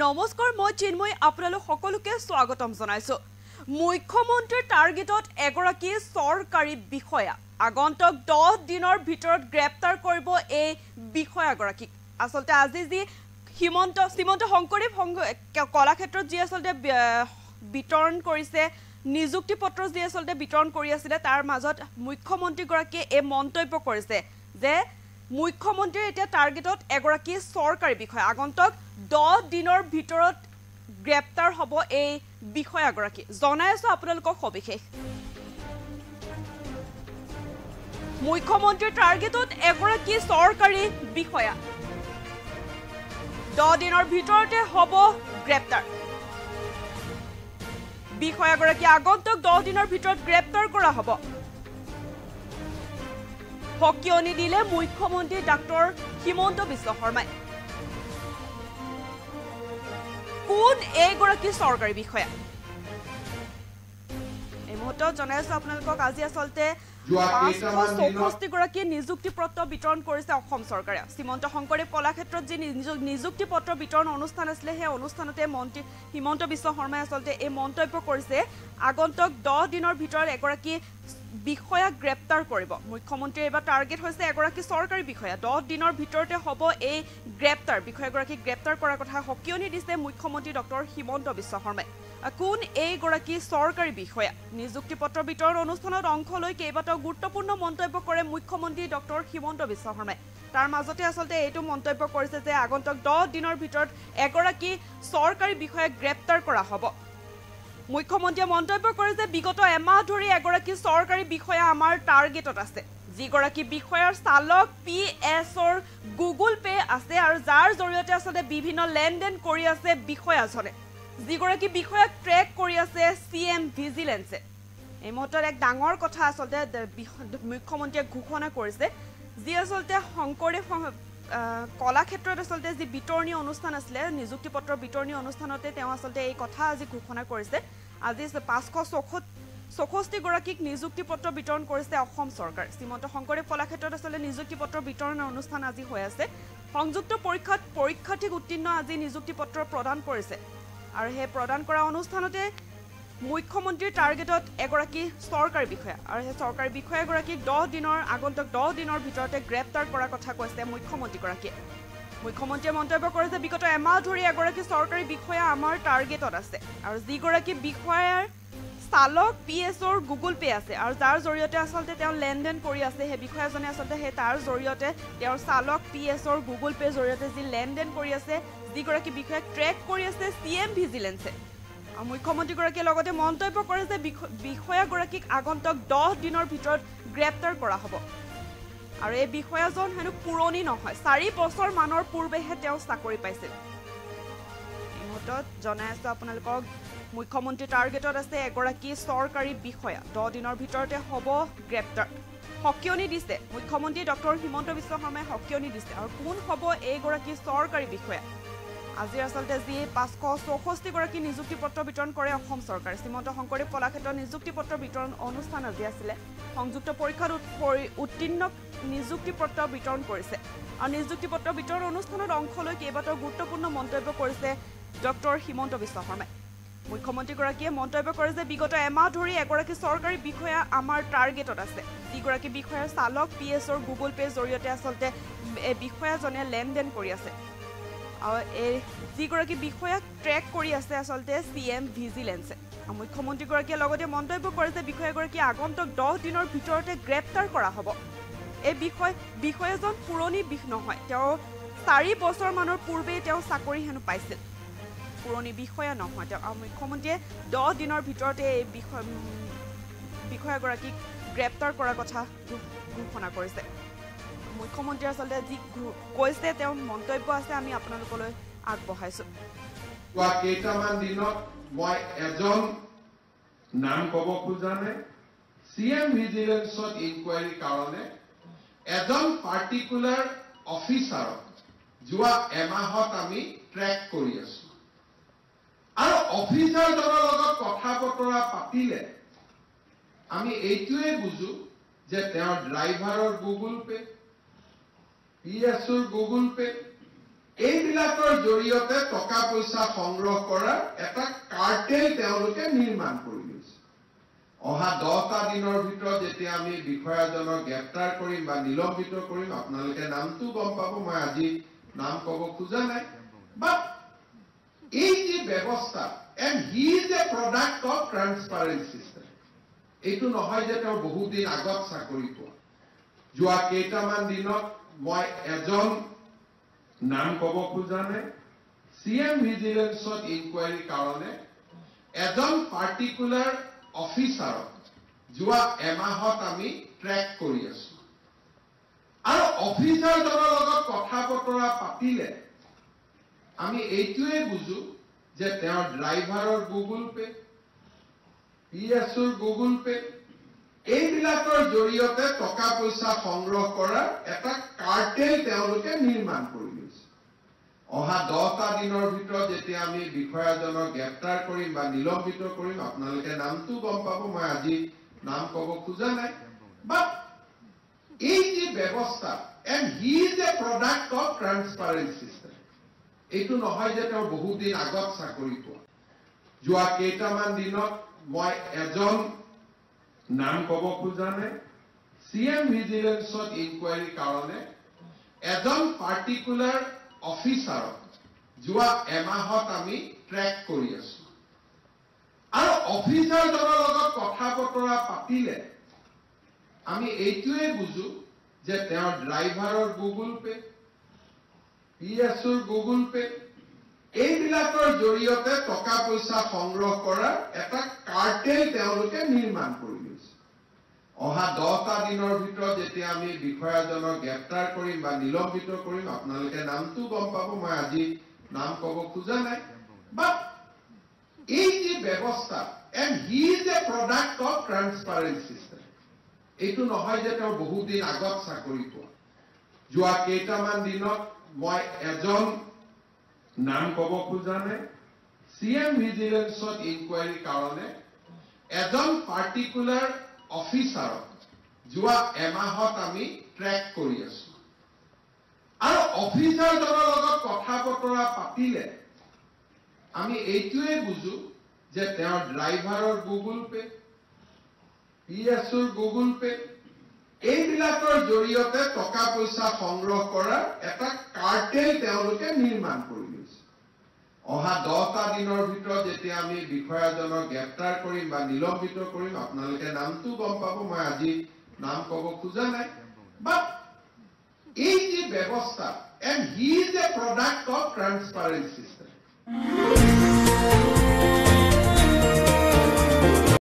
নমস্কাৰ মই চিন্ময় আপোনালোক সকলোকে স্বাগতম জনাইছো মুখ্যমন্ত্ৰীৰ টাৰ্গেটত এগৰাকী চৰকাৰী বিষয়া আগন্তুক 10 দিনৰ ভিতৰত গ্ৰেপ্তাৰ কৰিব এই বিষয়াগৰাকীক আসলতে আজি যি শ্ৰীমন্ত শংকৰদেৱ কলাক্ষেত্ৰত যি আসলতে বিতৰণ কৰিছে নিযুক্তি পত্ৰ যি আসলতে বিতৰণ কৰি আছিল তাৰ মাজত মুখ্যমন্ত্ৰী গৰাকীয়ে এই মন্তব্য কৰিছে যে মুখ্যমন্ত্ৰীৰ এটা টাৰ্গেটত এগৰাকী চৰকাৰী বিষয়া আগন্তুক 10 দিনৰ ভিতৰত গ্ৰেপ্তাৰ হ'ব এই বিষয়াগৰাকী জনাই আছো আপোনালোকক সবিশেষ মুখ্যমন্ত্ৰীৰ টাৰ্গেটত এগৰাকী চৰকাৰী বিষয়া 10 দিনৰ ভিতৰতে হ'ব গ্ৰেপ্তাৰ বিষয়াগৰাকী আগন্তুক 10 দিনৰ ভিতৰত গ্ৰেপ্তাৰ কৰা হ'ব হকিয়নি দিলে মুখ্যমন্ত্ৰী ডাক্তৰ হিমন্ত বিশ্ব শৰ্মাই কোন এগৰাকী চৰকাৰী বিষয়া এই মুহূৰ্তত জনাইছো আপোনালোকক আজি আসলতে 564 গৰাকী নিযুক্তি পত্ৰ বিতৰণ কৰিছে অসম চৰকাৰে শ্ৰীমন্ত শংকৰদেৱ কলাক্ষেত্ৰত যি নিযুক্তি পত্ৰ বিতৰণ অনুষ্ঠান আছিল সেই অনুষ্ঠানতে মন্ত্ৰী হিমন্ত বিশ্ব শৰ্মাই আসলতে এই মন্তব্য কৰিছে আগন্তুক 10 দিনৰ ভিতৰত এগৰাকী বিষয়া গ্ৰেপ্তাৰ কৰিব মুখ্যমন্ত্ৰীৰ এবাৰ টাৰ্গেট হৈছে এগৰাকী চৰকাৰী বিষয়া 10 দিনৰ ভিতৰতে হ'ব এই গ্ৰেপ্তাৰ বিষয়াগৰাকী গ্ৰেপ্তাৰ কৰাৰ কথা হকিয়নি দিছে মুখ্যমন্ত্ৰী ডক্টৰ হিমন্ত বিশ্ব শৰ্মাই কোন এইগৰাকী চৰকাৰী বিষয়া নিযুক্তি পত্ৰ বিতৰণ অনুষ্ঠানত অংশ লৈ কেইবাটাও গুৰুত্বপূৰ্ণ মন্তব্য কৰে মুখ্যমন্ত্ৰী ডক্টৰ হিমন্ত বিশ্ব শৰ্মাই তাৰ মাজতে আসলতে এইটো মন্তব্য কৰিছে যে আগন্তুক 10 দিনৰ ভিতৰত এগৰাকী চৰকাৰী বিষয়া গ্ৰেপ্তাৰ কৰা হ'ব মুখ্যমন্ত্ৰীয়ে মন্তব্য কৰে যে বিগত এমাহ ধৰি এগৰাকী চৰকাৰী বিষয়া আমাৰ টাৰ্গেটত আছে যিগৰাকী বিষয়াৰ চালক পিএছৰ গুগল পে আছে আৰু যাৰ জৰিয়তে আসলে বিভিন্ন লেনদেন কৰি আছে বিষয়াজনে যিগৰাকী বিষয়াক ট্ৰেক কৰি আছে সিএম ভিজিলেন্সে এই মুহূৰ্তত এক ডাঙৰ কথা আসলে মুখ্যমন্ত্ৰীয়ে ঘোষণা কৰিছে যি আসলে শংকৰদেৱ কলাক্ষেত্ৰত আসলে যি বিতৰণী অনুষ্ঠান আছিল নিযুক্তি পত্ৰ বিতৰণী অনুষ্ঠানতে তেওঁ আসলে এই কথা আজি ঘোষণা কৰিছে আজি 564 গৰাকীক নিযুক্তি পত্ৰ বিতৰণ কৰিছে অসম চৰকাৰ শ্ৰীমন্ত শংকৰদেৱ কলাক্ষেত্ৰত আসলে নিযুক্তি পত্ৰ বিতৰণৰ অনুষ্ঠান আজি হৈ আছে সংযুক্ত পৰীক্ষাত পৰীক্ষাৰ্থীক উত্তীৰ্ণ আজি নিযুক্তি পত্ৰ প্ৰদান কৰিছে আৰু হে প্ৰদান কৰা অনুষ্ঠানতে মুখ্যমন্ত্ৰীৰ টাৰ্গেটত এগৰাকী চৰকাৰী বিষয়া আৰু হে চৰকাৰী বিষয়াগৰাকীক 10 দিনৰ আগন্তুক 10 দিনৰ ভিতৰতে গ্ৰেপ্তাৰ কৰাৰ কথা কৈছে মুখ্যমন্ত্ৰীগৰাকীয়ে মুখ্যমন্ত্ৰীয়ে মন্তব্য কৰে যে বিগত এমাহ ধৰি এগৰাকী চৰকাৰী বিষয়া আমাৰ টাৰ্গেটত আছে আৰু যিগৰাকী বিষয়াৰ চালক পিএছৰ গুগল পে আছে আৰু যাৰ জৰিয়তে আসলতে তেওঁ লেনদেন কৰি আছে হে বিষয়াজনে আসলতে হে তাৰ জৰিয়তে তেওঁৰ চালক পিএছৰ গুগল পে জৰিয়তে যি লেনদেন কৰি আছে যিগৰাকী বিষয়াক ট্ৰেক কৰি আছে সিএম ভিজিলেন্সে মুখ্যমন্ত্ৰীগৰাকীয়ে লগতে মন্তব্য কৰে যে বিষয়াগৰাকীক আগন্তুক 10 দিনৰ ভিতৰত গ্ৰেপ্তাৰ কৰা হ'ব আৰু এই বিষয়াজন হেনো পুৰণি নহয় 4 বছৰ মানৰ পূৰ্বেহে তেওঁ চাকৰি পাইছিল এই মুহূৰ্তত জনাই আছো আপোনালোকক মুখ্যমন্ত্ৰী টাৰ্গেটত আছে এগৰাকী চৰকাৰী বিষয়া 10 দিনৰ ভিতৰতে হ'ব গ্ৰেপ্তাৰ হকিয়নি দিছে মুখ্যমন্ত্ৰী ডক্টৰ হিমন্ত বিশ্ব শৰ্মাই হকিয়নি দিছে আৰু কোন হ'ব এইগৰাকী চৰকাৰী বিষয়া আজি আসলতে যি 564 গৰাকী নিযুক্তি পত্ৰ বিতৰণ কৰে অসম চৰকাৰে শ্ৰীমন্ত শংকৰদেৱ কলাক্ষেত্ৰত নিযুক্তি পত্ৰ বিতৰণ অনুষ্ঠান আজি আছিল সংযুক্ত পৰীক্ষাত উত্তীৰ্ণ নিযুক্তি পত্ৰ বিতৰণ কৰিছে আৰু নিযুক্তি পত্ৰ বিতৰণ অনুষ্ঠানত অংশ লৈ কেইবাটাও গুৰুত্বপূৰ্ণ মন্তব্য কৰিছে ডক্টৰ হিমন্ত বিশ্ব শৰ্মাই মুখ্যমন্ত্ৰীগৰাকীয়ে মন্তব্য কৰে যে বিগত এমাহ ধৰি এগৰাকী চৰকাৰী বিষয়া আমাৰ টাৰ্গেটত আছে যিগৰাকী বিষয়াৰ চালক পিএছৰ গুগল পে জৰিয়তে আসলতে এই বিষয়াজনে লেনদেন কৰি আছে আৰু এই যিগৰাকী বিষয়াক ট্ৰেক কৰি আছে আসলতে সিএম ভিজিলেন্সে মুখ্যমন্ত্ৰীগৰাকীয়ে লগতে মন্তব্য কৰে যে বিষয়াগৰাকী আগন্তুক 10 দিনৰ ভিতৰতে গ্ৰেপ্তাৰ কৰা হ'ব এই বিষয়াজন পুৰণি বিষ নহয় তেওঁ 4 বছৰ মানৰ পূৰ্বেই তেওঁ চাকৰি হেনো পাইছিল পুৰণি বিষয়া নহয় তেওঁ মুখ্যমন্ত্ৰীয়ে 10 দিনৰ ভিতৰতে এই বিষয়াগৰাকীক গ্ৰেপ্তাৰ কৰাৰ কথা ঘোষণা কৰিছে মুখ্যমন্ত্ৰী আসলে যি কৈছে তেওঁ মন্তব্য আছে আমি আপোনালোকলৈ আগবঢ়াইছো কেইটামান দিনত মই এজন নাম ক'ব খোজানে সিএম ভিজিলেন্সত ইনকুৱাৰী কাৰণে এজন পাৰ্টিকুলাৰ অফিচাৰক যোৱা এমাহত আমি ট্ৰেক কৰি আছো আৰু অফিচাৰজনৰ লগত কথা বতৰা পাতিলে আমি এইটোৱে বুজো যে তেওঁৰ ড্ৰাইভাৰৰ গুগল পে পিএছৰ গুগল পে এইবিলাকৰ জৰিয়তে টকা পইচা সংগ্ৰহ কৰাৰ এটা কাৰ্টেল তেওঁলোকে নিৰ্মাণ কৰি লৈছে। অহা 10টা দিনৰ ভিতৰত যেতিয়া আমি বিষয়াজনক গ্ৰেপ্তাৰ কৰিম বা নিলম্বিত কৰিম, আপোনালোকে নামটো গম পাব, মই আজি নাম ক'ব খোজা নাই। বাট এই যে ব্যৱস্থা, and he is a product of transparent system. এইটো নহয় যে তেওঁ বহুত দিন আগত চাকৰি পোৱা। যোৱা কেইটামান দিনত মই এজন নাম ক'ব খোজা নাই, CM ভিজিলেন্সত ইনকুৱাৰীৰ কাৰণে এজন পাৰ্টিকুলাৰ অফিচাৰক যোৱা এমাহত আমি ট্ৰেক কৰি আছো। আৰু অফিচাৰজনৰ লগত কথা বতৰা পাতিলে আমি এইটোৱে বুজো যে তেওঁৰ ড্ৰাইভাৰৰ গুগল পে, PSUৰ গুগল পে, এইবিলাকৰ জৰিয়তে টকা পইচা সংগ্ৰহ কৰাৰ এটা কাৰ্টেল তেওঁলোকে নিৰ্মাণ কৰি লৈছে। অহা 10টা দিনৰ ভিতৰত যেতিয়া আমি বিষয়াজনক গ্ৰেপ্তাৰ কৰিম বা নিলম্বিত কৰিম, আপোনালোকে নামটো গম পাব, মই আজি নাম ক'ব খোজা নাই। বাট এই যে ব্যৱস্থা, and he is a product of transparent system. এইটো নহয় যে তেওঁ বহুত দিন আগত চাকৰি পোৱা। যোৱা কেইটামান দিনত মই এজন নাম ক'ব খোজা নাই, CM ভিজিলেন্সত ইনকুৱাৰীৰ কাৰণে এজন পাৰ্টিকুলাৰ অফিচাৰক যোৱা এমাহত আমি ট্ৰেক কৰি আছো। আৰু অফিচাৰজনৰ লগত কথা বতৰা পাতিলে আমি এইটোৱে বুজো যে তেওঁৰ ড্ৰাইভাৰৰ গুগল পে, PSUৰ গুগল পে, এইবিলাকৰ জৰিয়তে টকা পইচা সংগ্ৰহ কৰাৰ এটা কাৰ্টেল তেওঁলোকে নিৰ্মাণ কৰি লৈছে। অহা 10টা দিনৰ ভিতৰত যেতিয়া আমি বিষয়াজনক গ্ৰেপ্তাৰ কৰিম বা নিলম্বিত কৰিম, আপোনালোকে নামটো গম পাব, মই আজি নাম ক'ব খোজা নাই। বাট এই যে ব্যৱস্থা, and he is a product of transparent system. এইটো নহয় যে তেওঁ বহুত দিন আগত চাকৰি পোৱা। যোৱা কেইটামান দিনত মই এজন নাম ক'ব খোজা নাই, CM ভিজিলেন্সত ইনকুৱাৰীৰ কাৰণে এজন পাৰ্টিকুলাৰ অফিচাৰক যোৱা এমাহত আমি ট্ৰেক কৰি আছো। আৰু অফিচাৰজনৰ লগত কথা বতৰা পাতিলে আমি এইটোৱে বুজো যে তেওঁৰ ড্ৰাইভাৰৰ গুগল পে, PSUৰ গুগল পে, এইবিলাকৰ জৰিয়তে টকা পইচা সংগ্ৰহ কৰাৰ এটা কাৰ্টেল তেওঁলোকে নিৰ্মাণ কৰি লৈছে। অহা 10টা দিনৰ ভিতৰত যেতিয়া আমি বিষয়াজনক গ্ৰেপ্তাৰ কৰিম বা নিলম্বিত কৰিম, আপোনালোকে নামটো গম পাব, মই আজি নাম ক'ব খোজা নাই। বাট এই যে ব্যৱস্থা, and he is a product of transparent system.